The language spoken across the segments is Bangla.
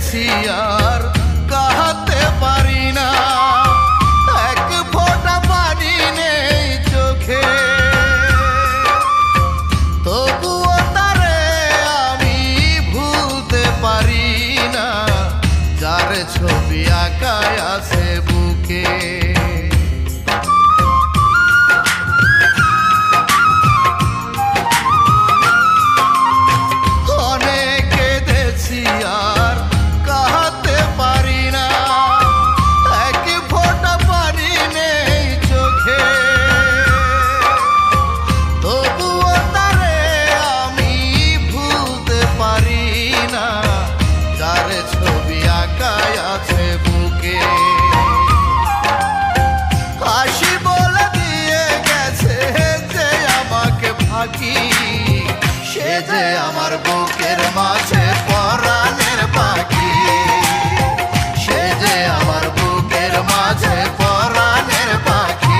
কেঁদেছি আর কাহাতে পারি না, এক ফোঁটা পানি নেই চোখে, তবুও তারে আমি ভুলতে পারি না, যার ছবি আঁকায় আছে বুকে। সে যে আমার বুকের মাঝে পরাণের পাখি, সে যে আমার বুকের মাঝে পরাণের পাখি।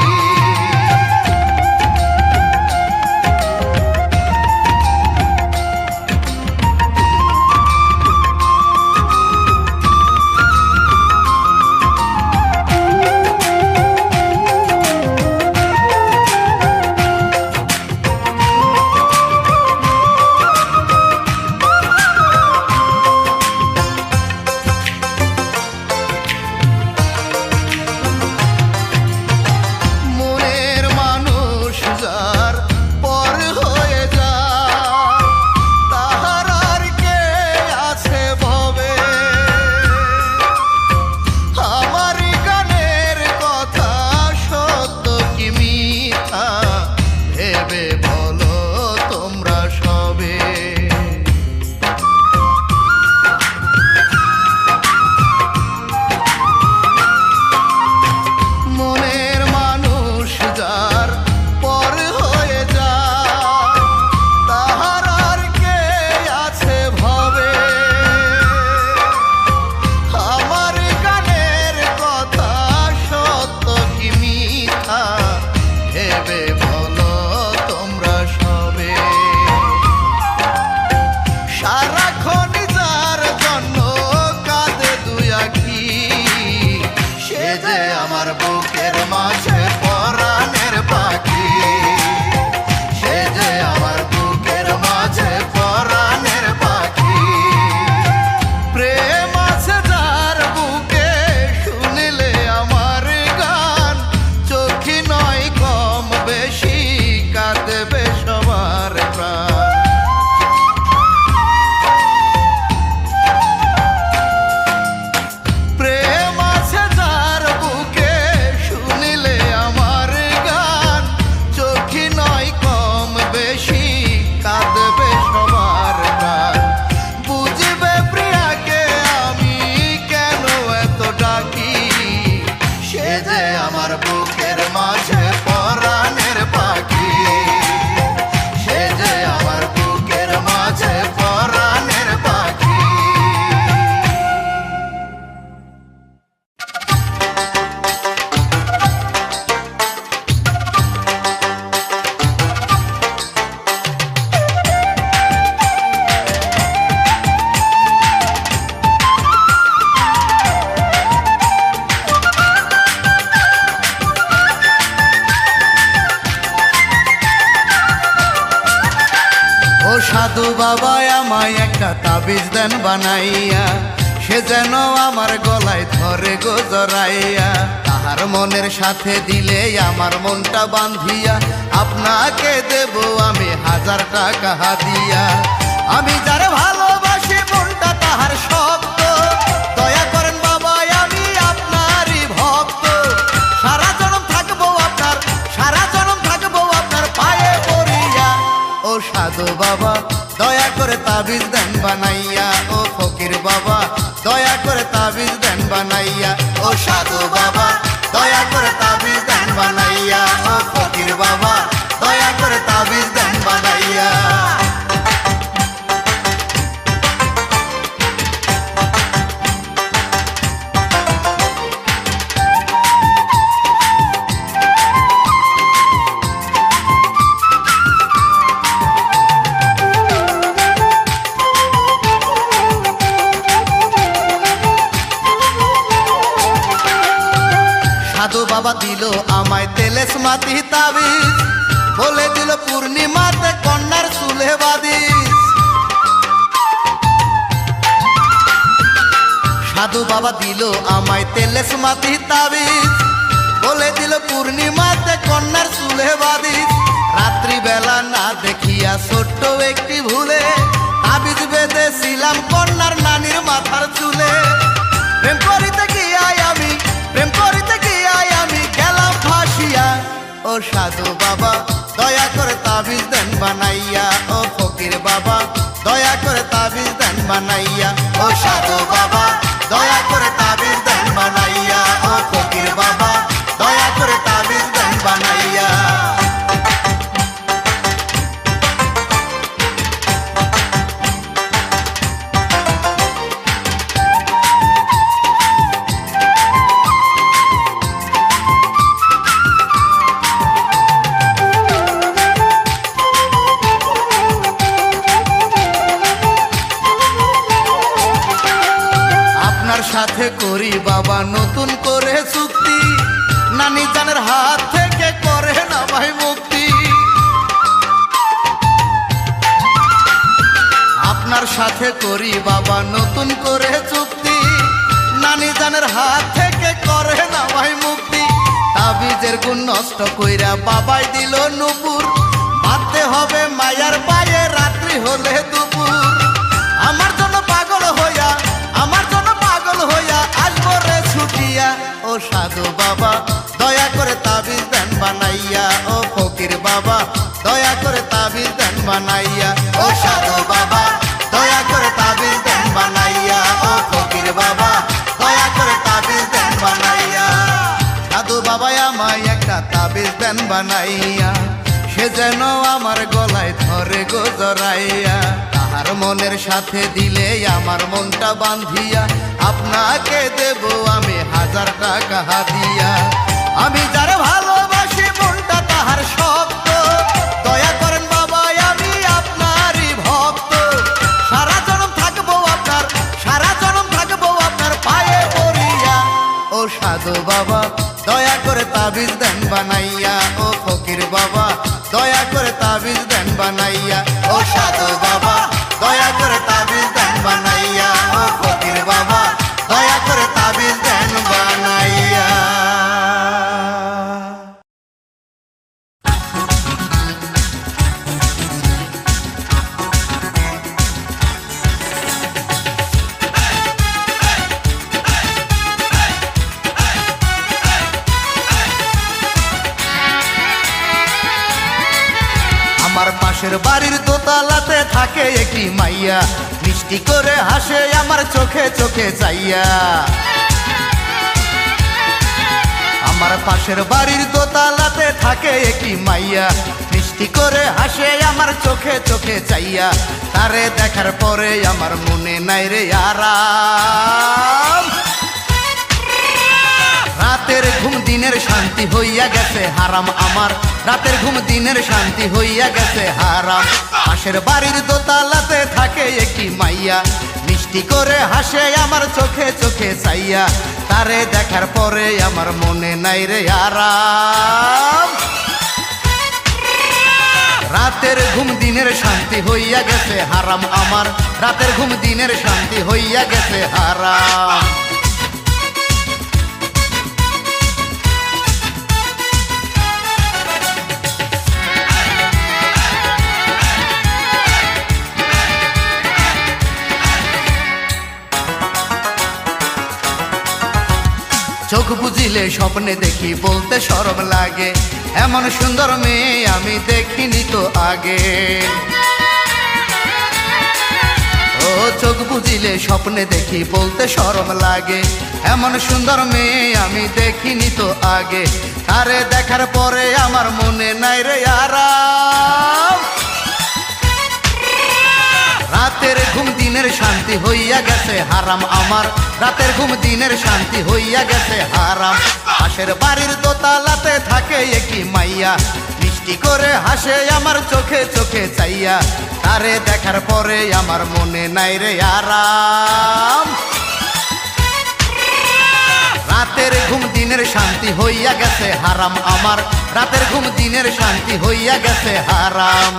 সাধু বাবা আমায় একটা তাবিজ দেন বানাইয়া, সে যেন আমার গলায় ধরে গো জড়াইয়া, তাহার মনের সাথে দিলে আমার মনটা বাঁধিয়া, আপনাকে দেব আমি 1000 টাকা হাদিয়া। আমি যারে ভালোবাসি মনটা তাহার শব্দ, দয়া করেন বাবা আমি আপনারই ভক্ত, সারা জনম থাকবো আপনার, সারা জনম থাকবো আপনার পায়ে পড়িয়া। ও সাধু বাবা দয়া করে তাবিজ দেন বানাইয়া, ও ফকির বাবা দয়া করে তাবিজ দেন বানাইয়া, ও সাধু বাবা দয়া করে তাবিজ দেন বানাইয়া, ও ফকির বাবা দয়া করে তাবিজ দেন বানাইয়া। সাধু বাবা দিল আমায় তেলেস মাটি তাবিজ, বলে দিল পূর্ণিমাতে কন্যার চুলে বাদিস। সাধু বাবা দিল আমায় তেলেস মাটি তাবিজ, বলে দিল পূর্ণিমাতে কন্যার চুলে বাদিস। রাত্রিবেলা না দেখিয়া ছোট্ট একটি ভুলে তাবিজ বেঁধেছিলাম কন্যার নানির মাথার চুলে। প্রেম করিতে গিয়াই আমি গেলাম ফাঁসিয়া। ও সাধু বাবা দয়া করে তাবিজ দেন বানাইয়া, ও ফকির বাবা দয়া করে তাবিজ দেন বানাইয়া। ও সাধু বাবা দয়া করে তাবিজ দেন বানাইয়া, ও ফকির বাবা দয়া করে তাবিজ দেন বানাইয়া। সাথে করি বাবা নতুন করে চুক্তি, নানি জানের হাত থেকে করে না ভাই মুক্তি। আপনার সাথে করি বাবা নতুন করে চুক্তি, নানি জানের হাত থেকে করে না ভাই মুক্তি। তাবিজের গুণ নষ্ট কইরা বাবাই দিল নুপুর, বাঁধতে হবে মায়ার পায়ে রাত্রি হলে দুপুর। আমার জন্য পাগল হইয়া আসবো রে ছুটিয়া। ও সাধু বাবা দয়া করে তাবিজ দেন বানাইয়া, ও ফকির বাবা দয়া করে তাবিজ দেন বানাইয়া। ও সাধু বাবা দয়া করে তাবিজ দেন বানাইয়া, ও ফকির বাবা দয়া করে তাবিজ দেন বানাইয়া। সাধু বাবা আমায় একটা তাবিজ দেন বানাইয়া, সে যেন আমার গলায় ধরে গো জড়াইয়া। তাহার মনের সাথে দিলে আমার মনটা বাঁধিয়া, আপনাকে দেব আমি 1000 টাকা হাদিয়া। আমি যার ভালোবাসি মনটা তাহার শক্ত, দয়া করেন বাবা আমি আপনারই ভক্ত। সারা জনম থাকবো আপনার পায়ে পড়িয়া। ও সাধু বাবা দয়া করে তাবিজ দেন বানাইয়া, ও ফকির বাবা দয়া করে তাবিজ দেন বানাইয়া। ও সাধু বাবা দয়া করে তাবিজ দেন বানাইয়া, ও ফকির বাবা দয়া করে তাবিজ দেন বানাইয়া। আমার পাশের বাড়ির দোতলাতে থাকে একটি মাইয়া, মিষ্টি করে হাসে আমার চোখে চোখে চাইয়া। আমার পাশের বাড়ির দোতলাতে থাকে একটি মাইয়া, মিষ্টি করে হাসে আমার চোখে চোখে চাইয়া। তারে দেখার পরে আমার মনে নাই রে আরাম। রাতের ঘুম দিনের শান্তি হইয়া গেছে হারাম আমার, রাতের ঘুম দিনের শান্তি হইয়া গেছে হারাম। পাশের বাড়ির দোতলাতে থাকে একটি মাইয়া, মিষ্টি করে হাসে আমার চোখে চোখে চাইয়া। তারে দেখার পরে আমার মনে নাই রে আরাম। রাতের ঘুম দিনের শান্তি হইয়া গেছে হারাম আমার, রাতের ঘুম দিনের শান্তি হইয়া গেছে হারাম। চোখ বুঝিলে স্বপ্নে দেখি বলতে শরম লাগে, এমন সুন্দর মেয়ে আমি দেখিনি তো আগে। ও চোখ বুঝিলে স্বপ্নে দেখি বলতে শরম লাগে, এমন সুন্দর মেয়ে আমি দেখিনি তো আগে। তারে দেখার পরে আমার মনে নাই রে আরাম। রাতের ঘুম দিনের শান্তি হইয়া গেছে হারাম আমার, রাতের ঘুম দিনের শান্তি হইয়া গেছে হারাম। পাশের বাড়ির দোতলাতে থাকে একটি মাইয়া, মিষ্টি করে হাসে আমার চোখে চোখে চাইয়া। তারে দেখার পরে আমার মনে নাই রে আরাম। রাতের ঘুম দিনের দিনের শান্তি হইয়া গেছে হারাম আমার, রাতের ঘুম দিনের শান্তি হইয়া গেছে হারাম।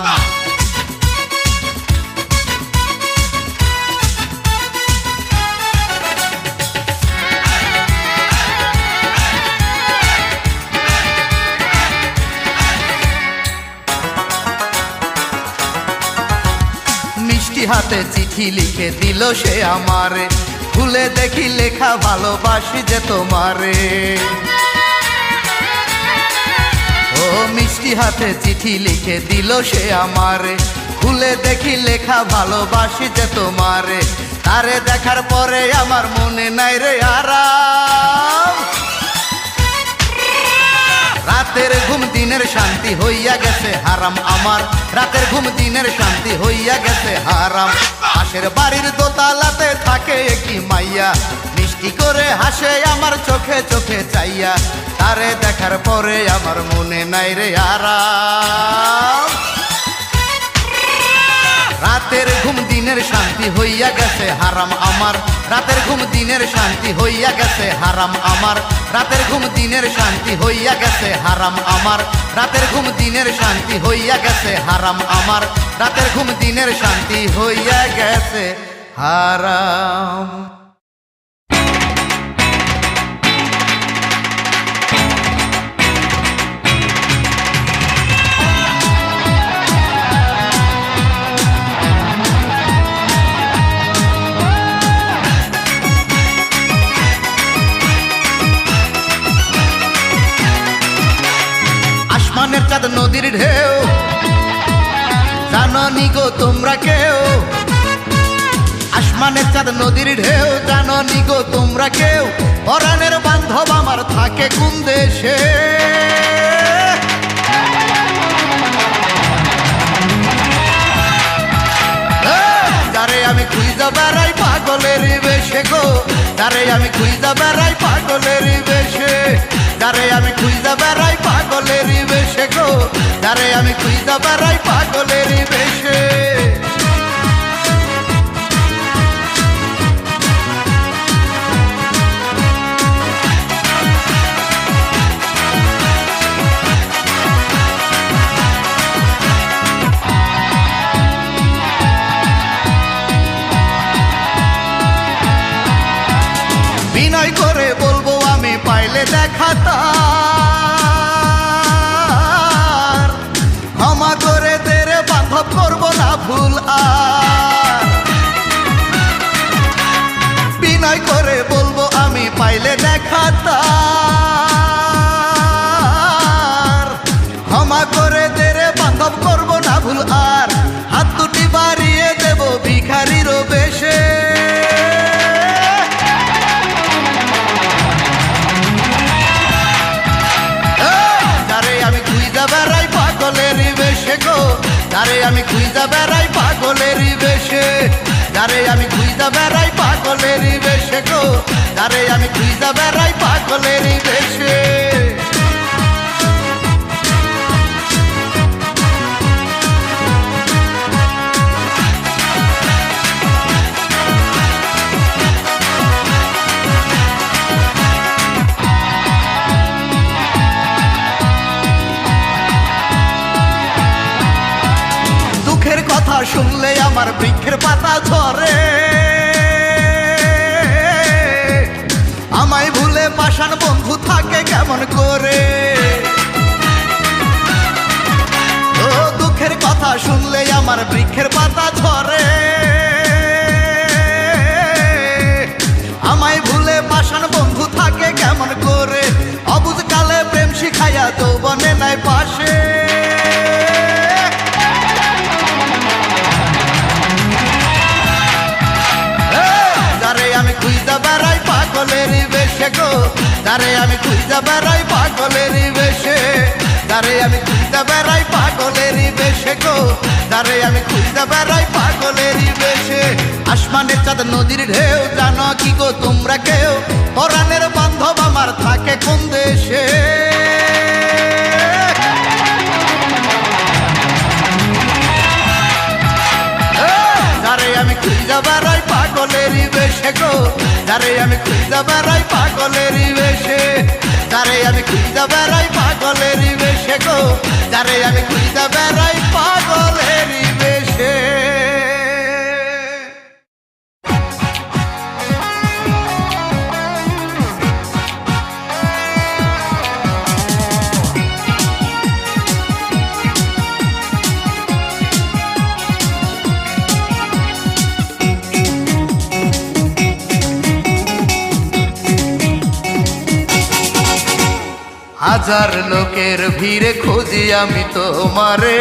মিষ্টি হাতে চিঠি লিখে দিল সে আমারে, খুলে দেখি লেখা ভালোবাসি যে তোমারে। ও মিষ্টি হাতে চিঠি লিখে দিল সে আমারে, খুলে দেখি লেখা ভালোবাসি যে তোমারে। তারে দেখার পরে আমার মনে নাই রে আরাম, রাতের ঘুম দিনের শান্তি হইয়া গেছে হারাম আমার, রাতের ঘুম দিনের শান্তি হইয়া গেছে হারাম। পাশের বাড়ির দোতলাতে থাকে একটি মাইয়া, মিষ্টি করে হাসে আমার চোখে চোখে চাইয়া। তারে দেখার পরে আমার মনে নাই রে আরাম, রাতের ঘুম দিনের শান্তি হইয়া গেছে হারাম আমার, রাতের ঘুম দিনের শান্তি হইয়া গেছে হারাম আমার, রাতের ঘুম দিনের শান্তি হইয়া গেছে হারাম আমার, রাতের ঘুম দিনের শান্তি হইয়া গেছে হারাম আমার, রাতের ঘুম দিনের শান্তি হইয়া গেছে হারাম। আসমানের চাঁদ নদীর ঢেউ, জানো নি গো তোমরা কেউ? আসমানের চাঁদ নদীর ঢেউ, জানো নি গো তোমরা কেউ? পরাণের বান্ধব আমার থাকে কোন দেশে? যারে আমি খুঁজা বেড়াই পাগলের বেশে গো, যারে আমি খুঁজা বেড়াই পাগলের বেশে, যারে আমি খুঁজা বেড়াই পাগলের বেশে গো, যারে আমি খুঁজা বেড়াই পাগলের বেশে। বিনয় করে বলবো আমি পাইলে দেখা তার, ক্ষমা করে তেরে বান্ধব করবো না ভুল আর। বিনয় করে বলবো আমি পাইলে দেখা তার, ক্ষমা করে তেরে বান্ধব করবো না ভুল আর। হাত দুটি বাড়িয়ে দেব ভিখারিরও বেশে, যারে আমি খুঁজা বেড়াই পাগলের বেশে, যারে আমি খুঁজা বেড়াই পাগলের বেশে গো, যারে আমি খুঁজা বেড়াই পাগলের বেশে। কথা শুনলে আমার বৃক্ষের পাতা ঝরে, আমায় ভুলে পাষাণ বন্ধু থাকে কেমন করে? ও দুঃখের কথা শুনলে আমার বৃক্ষের পাতা ঝরে, আমায় ভুলে পাষাণ বন্ধু থাকে কেমন করে? অবুঝ কালে প্রেম শিখাইয়া যৌবনে নাই পাশে, আমি খুঁজা বেড়াই পাগলের বেশে গো, যারে আমি খুঁজা বেড়াই পাগলের বেশে, যারে আমি খুঁজা বেড়াই পাগলের বেশে গো, যারে আমি খুঁজা বেড়াই পাগলের বেশে। আসমানের চাঁদ নদীর ঢেউ, জানো কি গো তোমরা কেউ? পরাণের বান্ধব আমার থাকে কোন দেশে? যারে আমি খুঁজা বেড়াই পাগলের বেশে গো, যারে আমি খুঁজা বেড়াই পাগলেরই বেশে, যারে আমি খুঁজা বেড়াই পাগলেরই বেশে গো, যারে আমি খুঁজা বেড়াই পাগলেরই বেশে। হাজার লোকের ভিড়ে খুঁজি আমি তোমারে,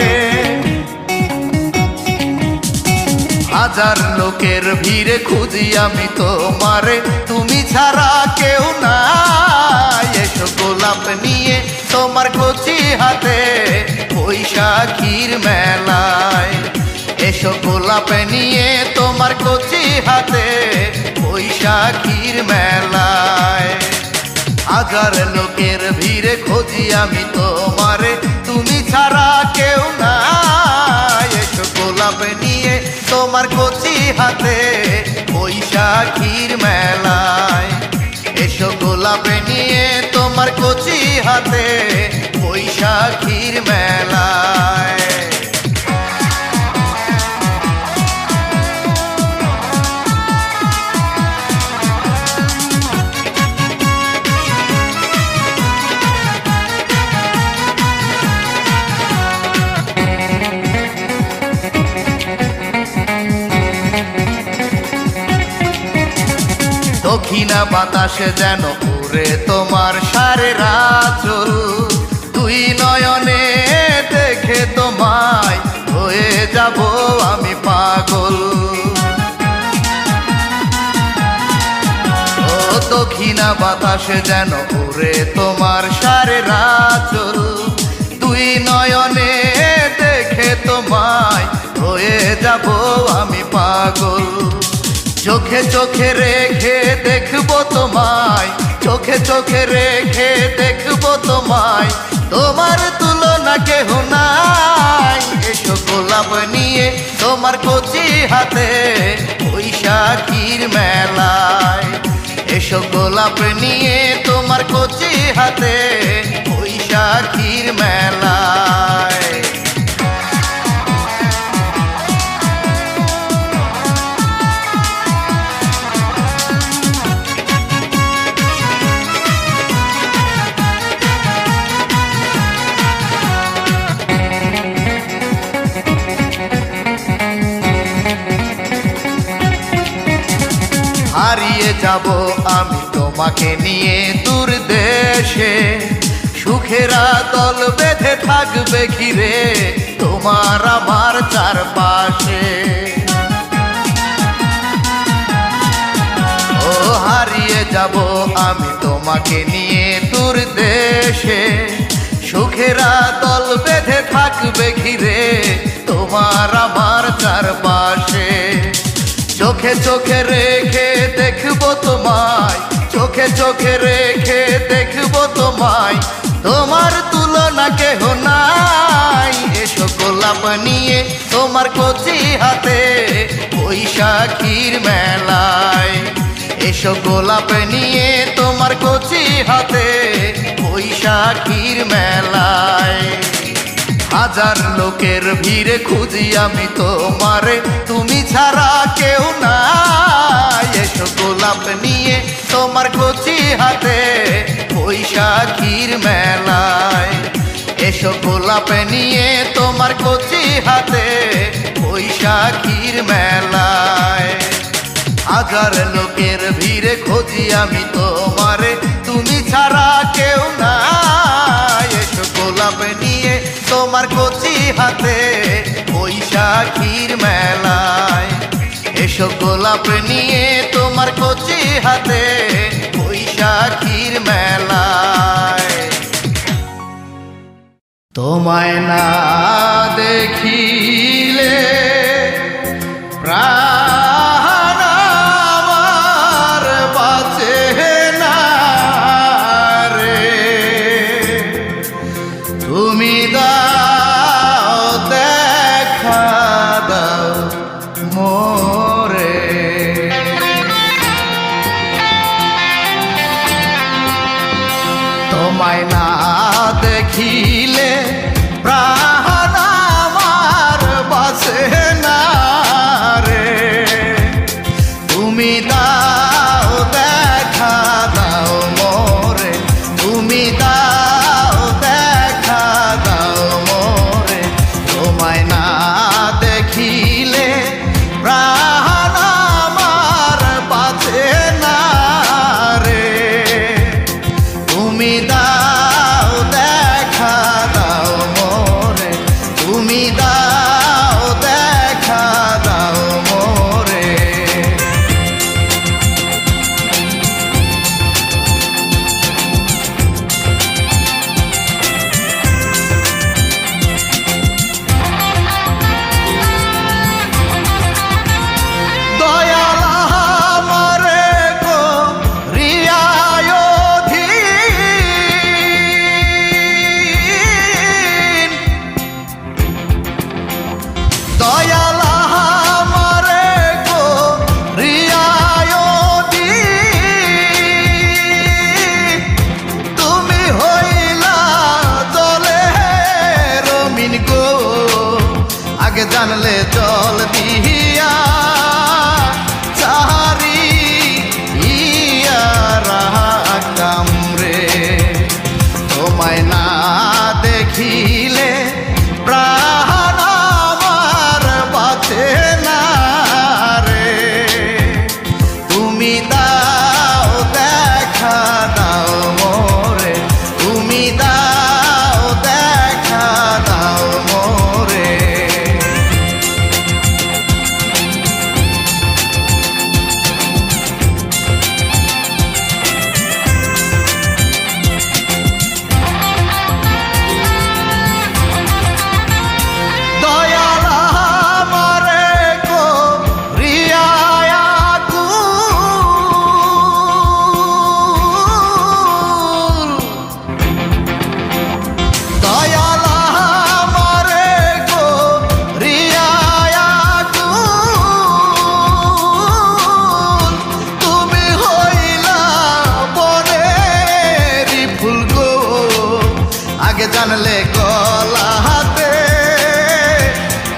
হাজার লোকের ভিড়ে খুঁজি আমি তোমারে, তুমি ছাড়া কেউ নাই। এসো গোলাপ নিয়ে তোমার কচি হাতে বৈশাখীর মেলায়, এসো গোলাপ নিয়ে তোমার কচি হাতে বৈশাখীর মেলায়। হাজার লোকের ভিড়ে খুঁজি আমি তোমারে, তুমি ছাড়া কেউ নাই। এসো গোলাপ নিয়ে তোমার কচি হাতে বৈশাখীর মেলায়, এসো গোলাপ নিয়ে তোমার কচি হাতে বৈশাখীর মেলায়। দক্ষিণা বাতাসে যেন উড়ে তোমার সারে রাচল, দুই নয়নে দেখে তোমায় হয়ে যাব আমি পাগল। ও দক্ষিণা বাতাসে যেন উড়ে তোমার সারে রাচল, দুই নয়নে দেখে তোমায় হয়ে যাব আমি পাগল। চোখে চোখে রেখে দেখবো তোমায়, চোখে চোখে রেখে দেখবো তোমায়, তোমার তুলনা কেহ নাই। এসো গোলাপ নিয়ে তোমার কচি হাতে বৈশাখীর মেলায়, এসো গোলাপ নিয়ে তোমার কচি হাতে বৈশাখীর মেলায়। হারিয়ে যাব আমি তোমাকে নিয়ে দূর দেশে, সুখেরা দল বেঁধে থাকবে ঘিরে তোমার আমার চারপাশে। ও হারিয়ে যাব আমি তোমাকে নিয়ে দূর দেশে, সুখেরা দল বেঁধে থাকবে ঘিরে তোমার আমার চারপাশে। চোখে চোখে রেখে দেখবো তোমায়, চোখে চোখে রেখে দেখবো তোমায়, তোমার তুলনা কেহ নাই। এসো গোলাপ নিয়ে তোমার কচি হাতে বৈশাখীর মেলায়, এসো গোলাপ নিয়ে তোমার কচি হাতে বৈশাখীর মেলায়। হাজার লোকের ভিড়ে খুঁজি আমি তোমারে, তুমি ছাড়া কেউ নাই। এসো গোলাপ নিয়ে তোমার কচি হাতে বৈশাখীর মেলায়, এসো গোলাপ নিয়ে তোমার কচি হাতে বৈশাখীর মেলায়। হাজার লোকের ভিড়ে খুঁজি আমি তোমারে, তুমি ছাড়া কেউ নাই। এসো গোলাপ নিয়ে তোমার কচি হাতে বৈশাখীর মেলায়, এসো গোলাপ নিয়ে তোমার কচি হাতে বৈশাখীর মেলায়। তোমায় না দেখিলে প্রাণ আমার বাঁচে না রে, তুমি দাও দেখা দাও মোরে। তোমায় না দেখিলে প্রাণ আমার বাঁচে না রে। তুমি দাও দেখা দাও মোরে, তুমি দাও দেখা দাও মোরে, তোমায় না দেখিলে প্রাণ আমার বাঁচে না রে। তুমি দাও দেখা দাও মোরে, তুমি দাও দেখা দাও মোরে। দয়াল আমারে গো রিয়ায়ধীন, দয়াল আমারে গো রিয়ায়ধীন, তুমি হইলা জলে রমিন গো। আগে জানলে জল দিয়া চারি ইয়া রাখতাম রে। তোমায় না দেখিলে প্রাণ আমার বাঁচে না রে। তুমি দাও দেখা দাও মোরে, তুমি দাও দেখা দাও মোরে। দয়াল আমারে গো রিয়ায়াকুল, দয়াল আমারে গো রিয়ায়াকুল, তুমি হইলা বনেরি ফুল গো। আগে জানলে গলাতে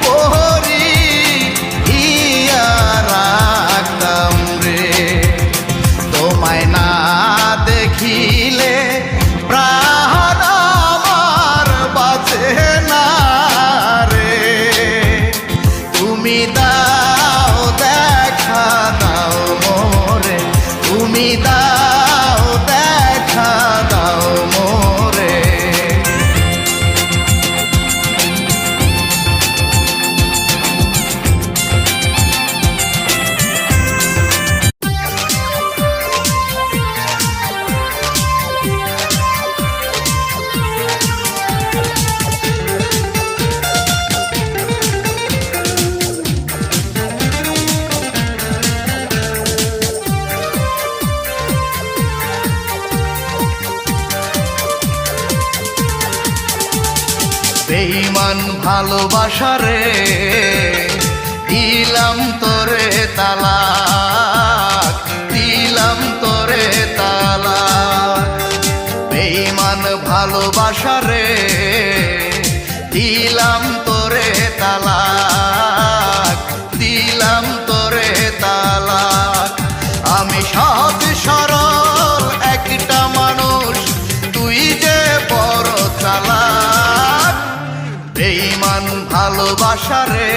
পরি ইয়া রাখতাম রে। তোমায় না দেখিলে প্রাণ আমার বাঁচে না রে। তুমি দাও দেখা দাও মোরে, তুমি দাও দেখা দাও মোরে। বেঈমান ভালোবাসা রে দিলাম তোরে তালাক, দিলাম তোরে তালাক। বেঈমান ভালোবাসা রে দিলাম তোরে তালাক, দিলাম তোরে তালাক। আমি সৎ সরল একটা মানুষ, তুই যে বড় চালাক। বেঈমান ভালোবাসা রে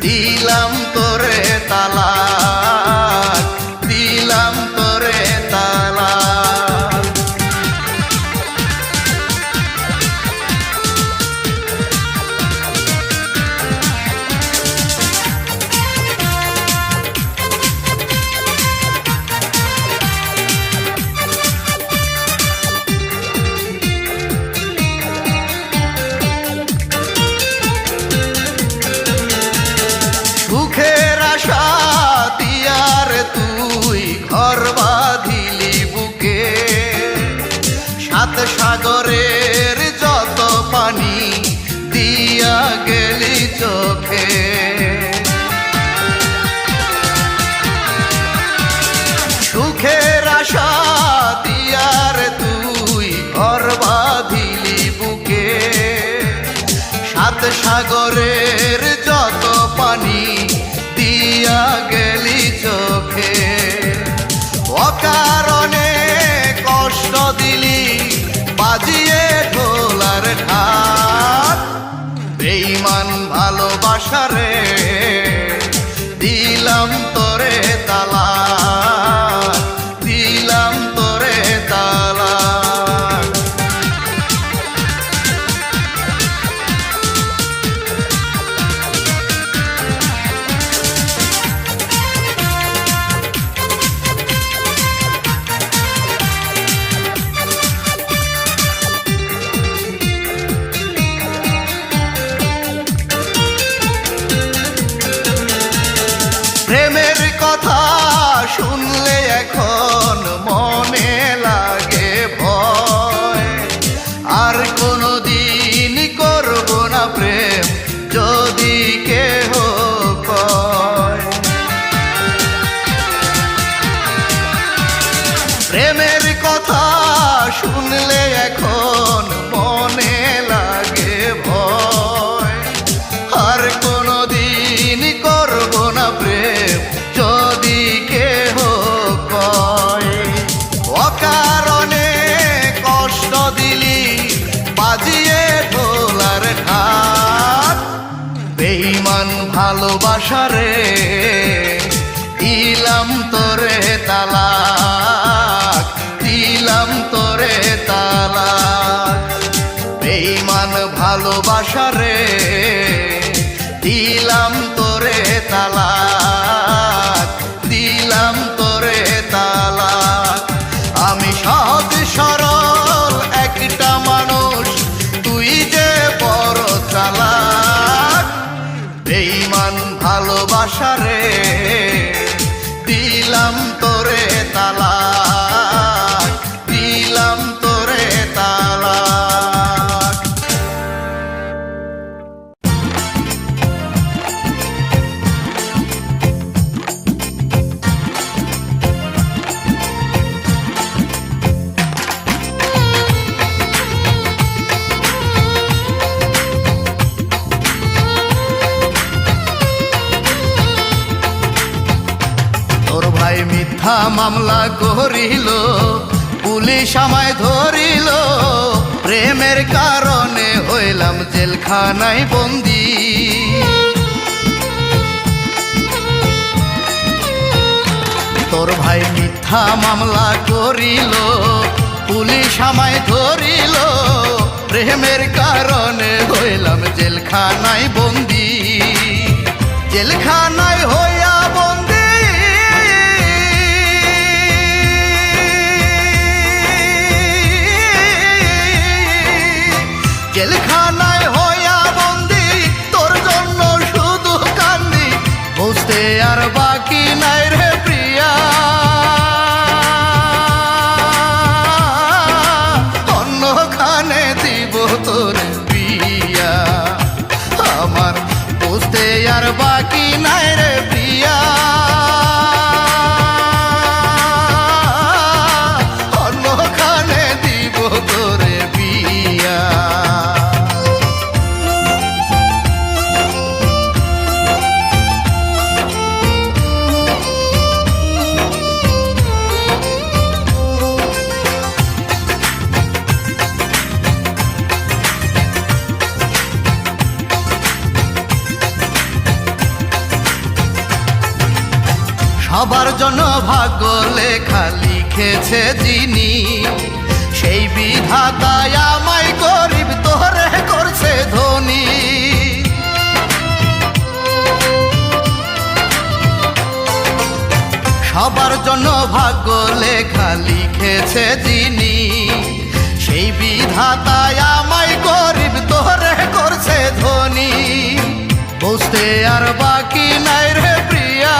দিলাম তোরে তালাক, দিলাম তোরে তালাক। সুখের আশা দিয়ার তুই ঘর বাঁধিলি বুকে, সাত সাগরের যত পানি দিয়া গেলি চোখে। সুখের আশা দিয়ার তুই সাগরের যত পানি দিয়া গেলি চোখে, অকারণে কষ্ট দিলি বাজিয়ে ঢোলার ঢাক। বেঈমান ভালোবাসারে দিলাম তোরে তালাক, দিলাম তোরে তালাক। প্রেমের কথা শুনলে এখন মনে লাগে ভয়, আর কোনোদিন করব না প্রেম যদি কেহ কয়। প্রেমের কথা শুনলে এখন মনে লাগে ভয়, আর কোনোদিন করব না প্রেম যদি কেহ কয়। অকারণে কষ্ট দিলি বাজিয়ে ঢোলার ঢাক। বেঈমান ভালোবাসারে দিলাম তোরে তালাক, দিলাম তোরে তালাক। বেঈমান ভালোবাসারে দিলাম তোরে তালাক, দিলাম তোরে তালাক। আমি সহজ সরল একটা মানুষ, তুই যে বড় চালাক। বেঈমান ভালোবাসারে দিলাম তোরে তালাক, দিলাম তোরে তালাক। তোর ভাই মিথ্যা মামলা করিল, পুলিশ আমায় ধরিল, প্রেমের কারণে হইলাম জেলখানায় বন্দি। তোর ভাই মিথ্যা মামলা করিল, পুলিশ আমায় ধরিল, প্রেমের কারণে হইলাম জেলখানায় বন্দি। জেলখানায় হইয়া বন্দি জেলখানায় হইয়া বন্দি, তোর জন্য শুধু কান্দি, বুঝতে আর বাকি নাই রে প্রিয়া। অন্যখানে দিব তোর বিয়া, আমার বুঝতে আর বাকি নাই রে প্রিয়া। অন্যখানে দিব তোর বিয়া। সবার জন্য ভাগ্য লেখা লিখেছে যিনি, সেই বিধাতায় আমায় গরিব তোরে করছে ধনী। সবার জন্য ভাগ্য লেখা লিখেছে যিনি, সেই বিধাতায় আমায় গরিব তোরে করছে ধনী। বুঝতে আর বাকি নাই রে প্রিয়া।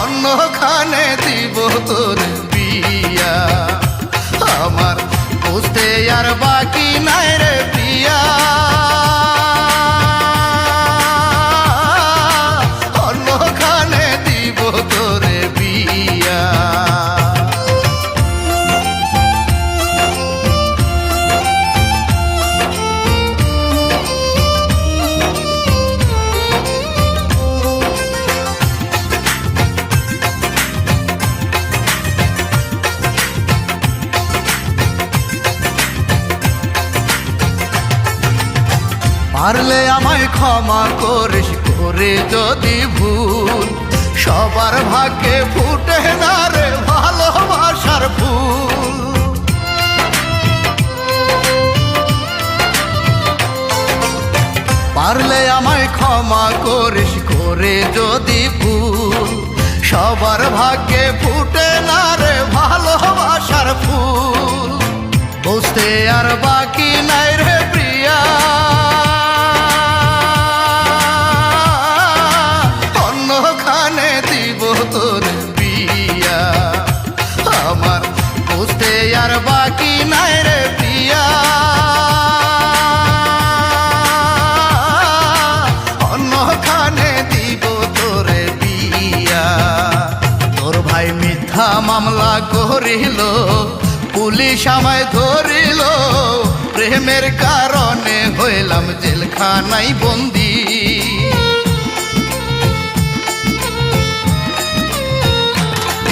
অন্যখানে দিব তোর বিয়া, আমার বুঝতে আর বাকি নাই রে প্রিয়া। অন্যখানে দিব তোর বিয়া। পারলে আমায় ক্ষমা করিস করে যদি ভুল, সবার ভাগ্যে ফুটে না রে ভালোবাসার ফুল। পারলে আমায় ক্ষমা করিস করে যদি ভুল, সবার ভাগ্যে ফুটে না রে ভালোবাসার ফুল। বুঝতে আর বাকি নাই রে প্রিয়া, অন্যখানে দিব তোর বিয়া। আমার বুঝতে আর বাকি নাই রে প্রিয়া, অন্যখানে দিব তোর বিয়া। তোর ভাই মিথ্যা মামলা করিল, পুলিশ আমায় ধরিল, প্রেমের কারণে হইলাম জেলখানায় বন্দি।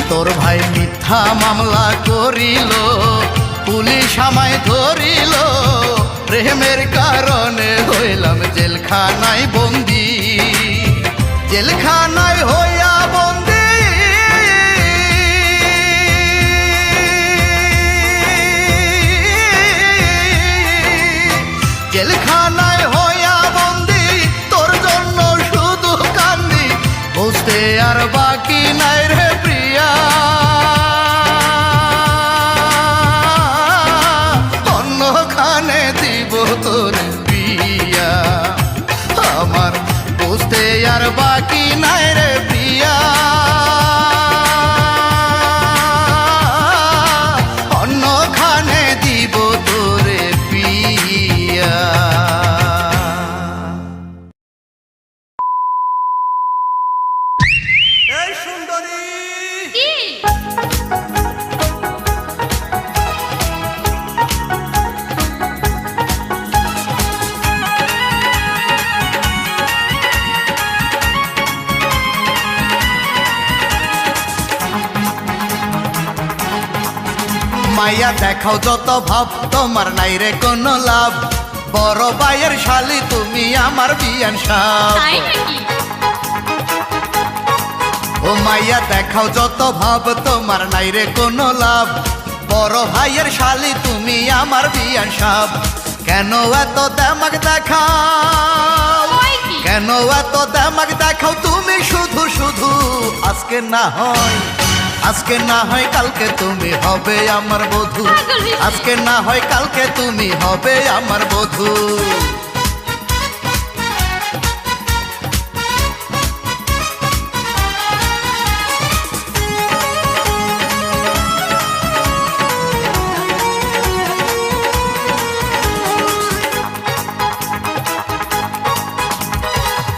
তোর ভাই মিথ্যা মামলা করিল, পুলিশ আমায় ধরিল, প্রেমের কারণে হইলাম জেলখানায় বন্দি। জেলখানায় হইয়া বন্দি, জেলখানায় হইয়া বন্দি, তোর জন্য শুধু কান্দি। বুঝতে আর বাকি নাই রে প্রিয়া, অন্যখানে দিব তোর বিয়া। আমার বুঝতে আর বাকি নাই রে প্রিয়া, অন্যখানে দিব তোর বিয়া। এই সুন্দরী, মাইয়া দেখাও যত ভাব, তোমার নাই রে কোনো লাভ। বড় ভাইয়ের শালি তুমি আমার বিয়ান সাপ। তাই নাকি? ও মাইয়া দেখাও যত ভাব, তোমার নাই রে কোনো লাভ। বড় ভাইয়ের শালি তুমি আমার বিয়ান সাপ। কেন এত দেমাক দেখাও, হয় কি? কেন এত দেমাক দেখাও তুমি শুধু শুধু? আজকে না হয়, আজকে না হয় কালকে তুমি হবে আমার বধূ। পাগল হয়েছে। আজকে না হয় কালকে তুমি হবে আমার বধূ।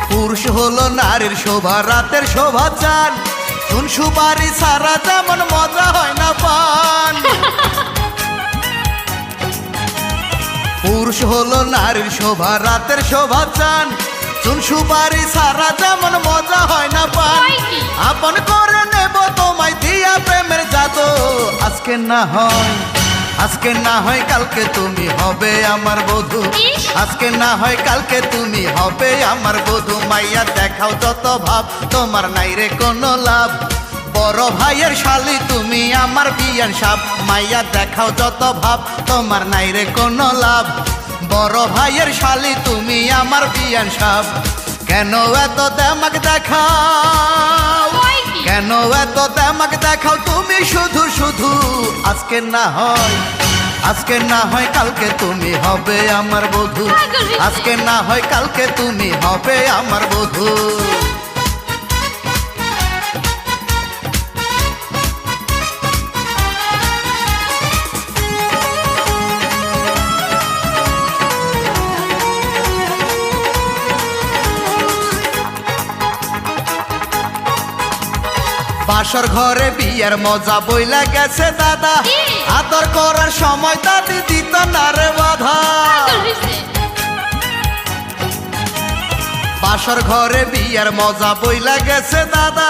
পুরুষ হলো নারীর শোভা, রাতের শোভা চান। চুন সুপারি সারা যেমন মজা হয় না পান। পুরুষ হলো নারীর শোভা, রাতের শোভা চান। চুন সুপারি সারা যেমন মজা হয় না পান। হয় কি? আপন করে নেব তোমায় দিয়া প্রেমের জাদু। আজকে না হয়, আজকে না হয় কালকে তুমি হবে আমার বধূ। ইস! আজকে না হয় কালকে তুমি হবে আমার বধূ। মাইয়া দেখাও যত ভাব, তোমার নাই রে কোনো লাভ। বড় ভাইয়ের শালি তুমি আমার বিয়ান সাপ। মাইয়া দেখাও যত ভাব, তোমার নাই রে কোনো লাভ। বড় ভাইয়ের শালি তুমি আমার বিয়ান সাপ। কেন এত দেমাক দেখাও, হয় কি? কেন এত দেমাক দেখাও তুমি শুধু শুধু? আজকে না হয়, আজকে না হয় কালকে তুমি হবে আমার বধূ। পাগল হয়েছে। আজকে না হয় কালকে তুমি হবে আমার বধূ। বাসর ঘরে বিয়ের মজা বইলা গেছে দাদা। কি? আদর করার সময় দাদি দিত না রে বাধা। পাগল হয়েছে। বাসর ঘরে বিয়ের মজা বইলা গেছে দাদা।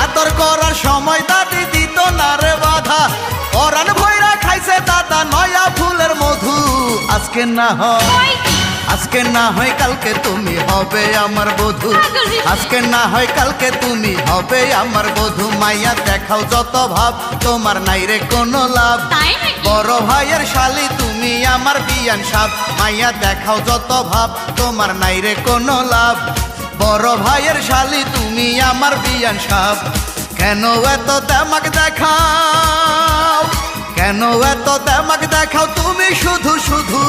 আদর করার সময় দাদি দিত না রে বাধা। পরাণ ভৈরা খাইছে দাদা নয়া ফুলের মধু। আজকে না হয়, হয় কি? আজকে না হয় কালকে তুমি হবে আমার বধূ, আজকে না হয় কালকে তুমি হবে আমার বধূ। মাইয়া দেখাও যত ভাব তোমার নাই রে কোনো লাভ, বড় ভাইয়ের শালি তুমি আমার বিয়ান সাপ। মাইয়া দেখাও যত ভাব তোমার নাই রে কোনো লাভ, বড় ভাইয়ের শালি তুমি আমার বিয়ান সাপ। কেন এত দেমাক দেখাও, কেন এত দেমাক দেখাও তুমি শুধু শুধু।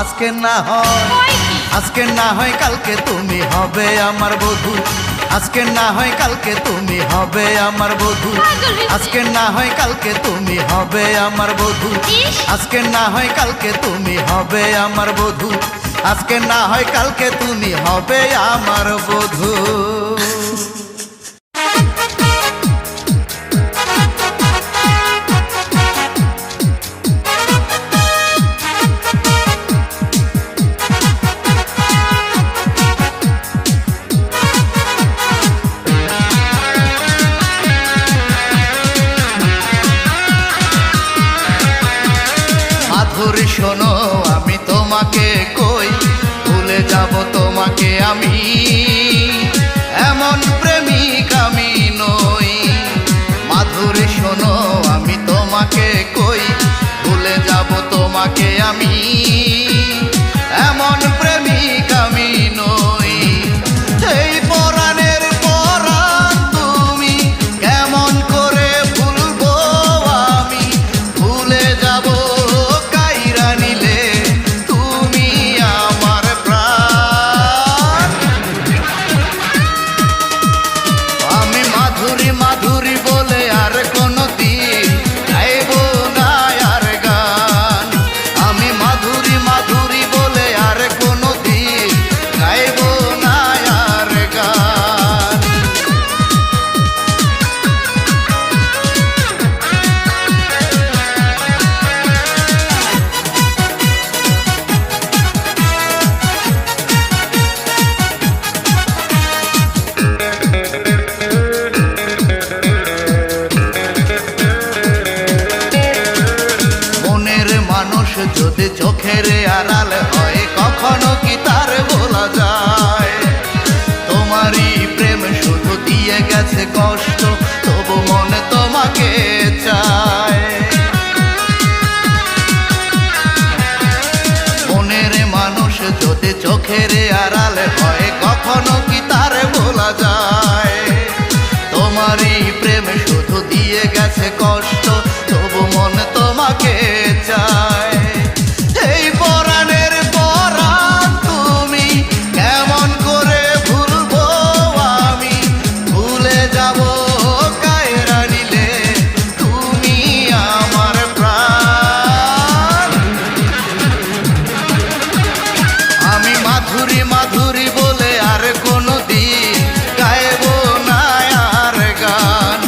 আজকে না হয়, আজকে না হয় কালকে তুমি হবে আমার বধূ, আজকে না হয় কালকে তুমি হবে আমার বধূ, আজকে না হয় কালকে তুমি হবে আমার বধূ, আজকে না হয় কালকে তুমি হবে আমার বধূ, আজকে না হয় কালকে তুমি হবে আমার বধূ। মাধুরী শোনো আমি তোমাকে কই, ভুলে যাব তোমাকে আমি, এমন প্রেমিক আমি নই। মাধুরী শোনো আমি তোমাকে কই, ভুলে যাব তোমাকে আমি, এমন প্রেমিক আমি নই। এই পরাণের পরাণ তুমি কেমন করে ভুলবো আমি, ভুলে যাব মাধুরী বলে আর কোনো দিন গাইব না আর গান, আমি মাধুরী মাধুরী বলে আর কোনো দিন গাইব না আর গান। যদি চোখের আড়াল হয় কখনো কি তার বলা যায়, তোমারই প্রেম শুধু দিয়ে গেছে কষ্ট তবু মনে তোমাকে চায়। মনের মানুষ যদি চোখের আড়াল হয় কখনো কি তার বলা যায়, তোমারই প্রেম শুধু দিয়ে গেছে কষ্ট তবু মনে তোমাকে চায়। এই পরাণের পরাণ তুমি কেমন করে ভুলবো আমি, ভুলে যাব কায়রা নিলে তুমি আমার প্রাণ। আমি মাধুরী মাধুরী বলে আর কোনো দিন গাইব না আর গান,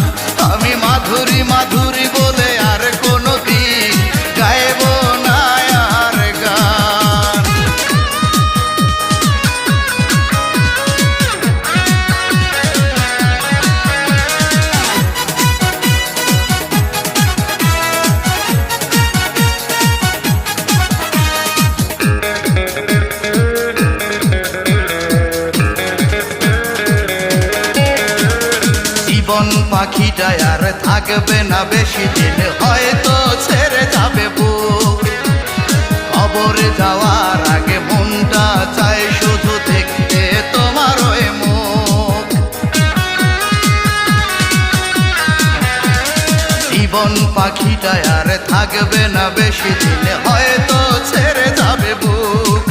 আমি মাধুরী মাধুরী বলে আর কোনো দিন গাইব না আর গান। জীবন পাখিটা আর থাকবে না বেশি দিন, হয়তো ছেড়ে যাবে বুক। কবরে যাওয়ার আগে মনটা চাই শুধু দেখতে তোমার ওই মুখ। জীবন পাখিটা আর থাকবে না বেশি দিন, হয়তো ছেড়ে যাবে বুক।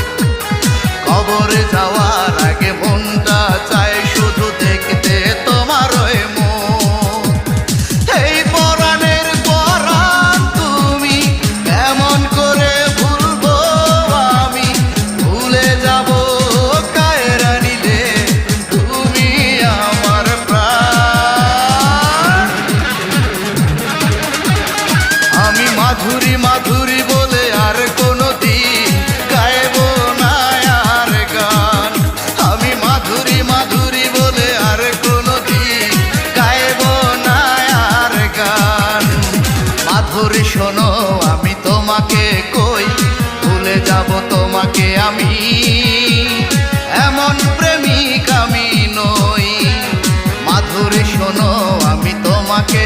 কবরে যাওয়ার আগে মনটা চাই শুধু দেখতে তোমার ওই মুখ। এই পরাণের পরাণ তুমি কেমন করে ভুলবো আমি, ভুলে যাব কায়রা নিলে তুমি আমার প্রাণ। আমি মাধুরী মাধুরী বলে আর কোনো দিন গাইব না আর গান, আমি মাধুরী মাধুরী বলে আর কোনো দিন গাইব না আর গান। মাধুরী শোনো আমি তোমাকে কই, ভুলে যাব তোমাকে আমি, বন্ধুরে শোনো আমি তোমাকে